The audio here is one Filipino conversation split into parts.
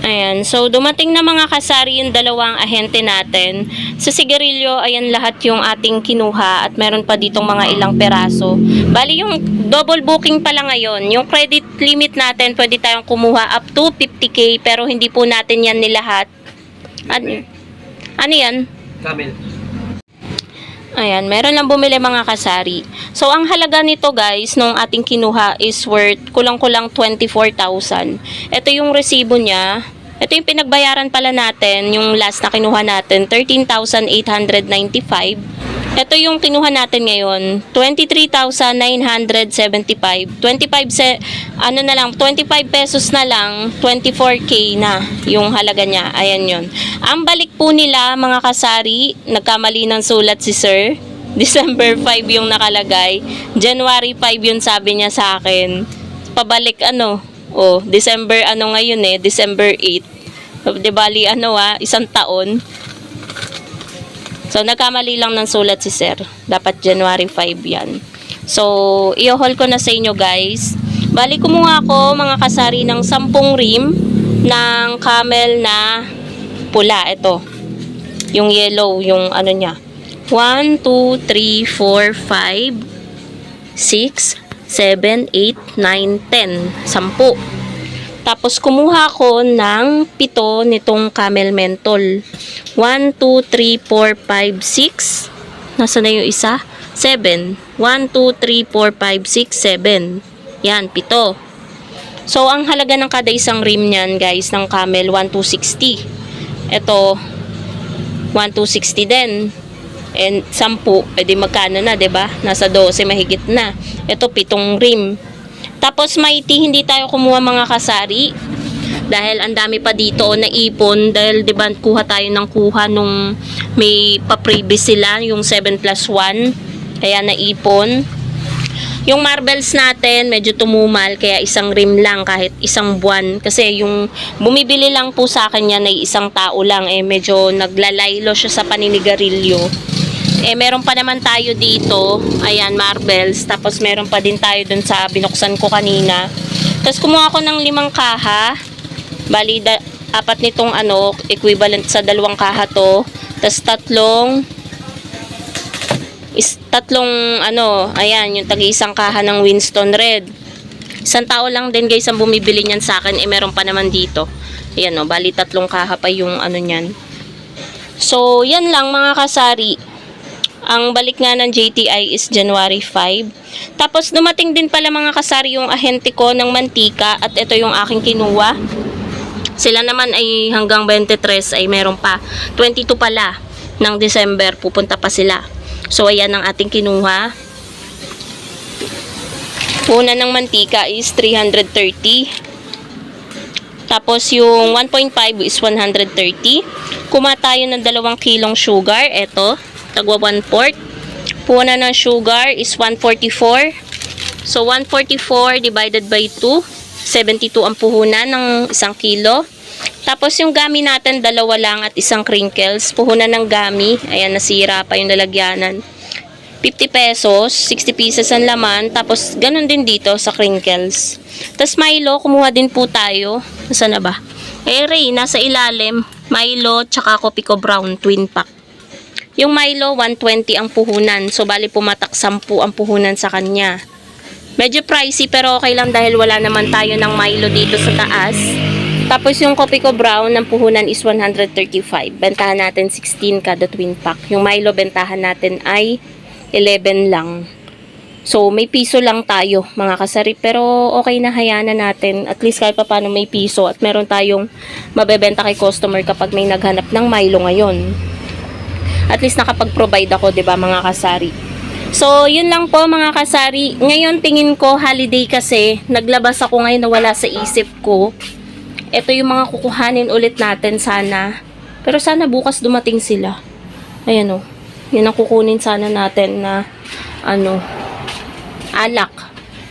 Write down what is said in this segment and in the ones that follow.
Ayan, so dumating na mga kasari yung dalawang ahente natin. Sa sigarilyo, ayan lahat yung ating kinuha at meron pa ditong mga ilang peraso. Bali yung double booking pala ngayon, yung credit limit natin, pwede tayong kumuha up to 50k pero hindi po natin yan nilahat. Ano yan? Camel. Ayan, meron lang bumili mga kasari. So, ang halaga nito guys, nung ating kinuha is worth kulang-kulang 24,000. Ito yung resibo niya. Ito yung pinagbayaran pala natin, yung last na kinuha natin, 13,895. Ito yung kinuha natin ngayon, 23,975. 25 pesos na lang, 24k na yung halaga niya. Ayan yun. Ang balik po nila mga kasari, nagkamali ng sulat si Sir. December 5 yung nakalagay. January 5 yun sabi niya sa akin. Pabalik December ngayon December 8. Di bali isang taon. So nagkamali lang ng sulat si Sir. Dapat January 5 yan. So i-haul ko na sa inyo guys. Bali kumuha ako mga kasari ng 10 rim ng Camel na pula. Ito. Yung yellow, yung niya. 1, 2, 3, 4, 5, 6, 7, 8, 9, 10. 10. Tapos kumuha ko ng 7 nitong Camel Menthol. 1, 2, 3, 4, 5, 6. Nasaan na yung isa? 7. 1, 2, 3, 4, 5, 6, 7. Yan, 7. So, ang halaga ng kada isang rim niyan, guys, ng Camel, 1,260. Ito, 1,260 din. And 10, edi magkano na, 'di ba? Nasa 12 mahigit na. Ito 7 rim. Tapos mighty hindi tayo kumuha mga kasari dahil ang dami pa dito na ipon dahil 'di ba kuha tayo ng kuha nung may pa-previous sila yung 7+1. Kaya naipon. Yung marbles natin medyo tumumal kaya isang rim lang kahit isang buwan kasi yung bumibili lang po sa akin yan ay isang tao lang medyo naglalaylo siya sa paninigarilyo. Meron pa naman tayo dito, ayan, marbles, tapos meron pa din tayo dun sa binuksan ko kanina. Tapos kumuha ko ng 5 kaha, bali 4 nitong equivalent sa 2 kaha to, tapos 3 is tatlong ayan, yung tagi-isang kaha ng Winston Red. Isang tao lang din guys ang bumibili niyan sa akin. Meron pa naman dito. Ayan bali tatlong kaha pa yung niyan. So, yan lang mga kasari. Ang balik nga ng JTI is January 5. Tapos dumating din pala mga kasari yung ahente ko ng mantika at ito yung aking kinuha. Sila naman ay hanggang 23 ay meron pa. 22 pala ng December pupunta pa sila. So ayan ang ating kinuha. Una ng mantika is 330. Tapos yung 1.5 is 130. Kuma tayo ng 2 kilong sugar. Ito, tagwa 1/4. Puna ng sugar is 144. So 144 divided by 2, 72 ang puhunan ng 1 kilo. Tapos yung gami natin, 2 lang at 1 crinkles. Puhunan ng gami. Ayan, nasira pa yung lalagyanan. 50 pesos, 60 pieces ang laman. Tapos ganun din dito sa crinkles. Tapos Milo, kumuha din po tayo. Nasaan na ba? Ray, nasa ilalim. Milo, tsaka Copico Brown, twin pack. Yung Milo, 120 ang puhunan. So, bali pumatak 10 ang puhunan sa kanya. Medyo pricey pero okay lang dahil wala naman tayo ng Milo dito sa taas. Tapos yung Copico Brown ng puhunan is 135. Bentahan natin 16 kada twin pack. Yung Milo bentahan natin ay 11 lang. So may piso lang tayo mga kasari. Pero okay na, hayaan na natin. At least kahit pa paano may piso at meron tayong mabebenta kay customer kapag may naghanap ng Milo ngayon. At least nakapag-provide ako, 'di ba mga kasari? So, yun lang po mga kasari. Ngayon tingin ko holiday kasi naglabas ako ngayon na wala sa isip ko. Ito yung mga kukuhanin ulit natin sana. Pero sana bukas dumating sila. Ayan Yan ang kukunin sana natin na alak.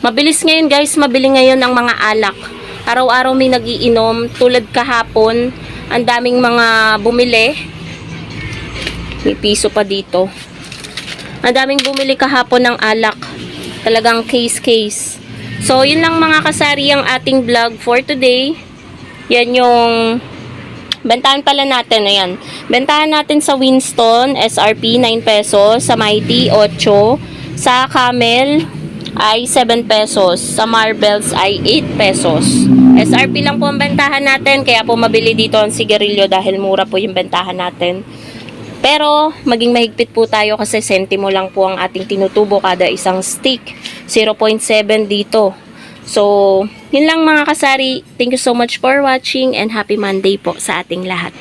Mabilis ngayon guys, mabili ngayon ng mga alak. Araw-araw may nagiinom. Tulad kahapon, ang daming mga bumili. May piso pa dito. Ang daming bumili kahapon ng alak. Talagang case. So, yun lang mga kasari ang ating vlog for today. Yan yung bentahan pala natin. Ayan. Bentahan natin sa Winston, SRP 9 pesos. Sa Mighty, 8. Sa Camel ay 7 pesos. Sa Marvels ay 8 pesos. SRP lang po ang bentahan natin. Kaya po mabili dito ang sigarilyo dahil mura po yung bentahan natin. Pero, maging mahigpit po tayo kasi sentimo lang po ang ating tinutubo kada isang stick. 0.7 dito. So, yun lang mga kasari. Thank you so much for watching and happy Monday po sa ating lahat.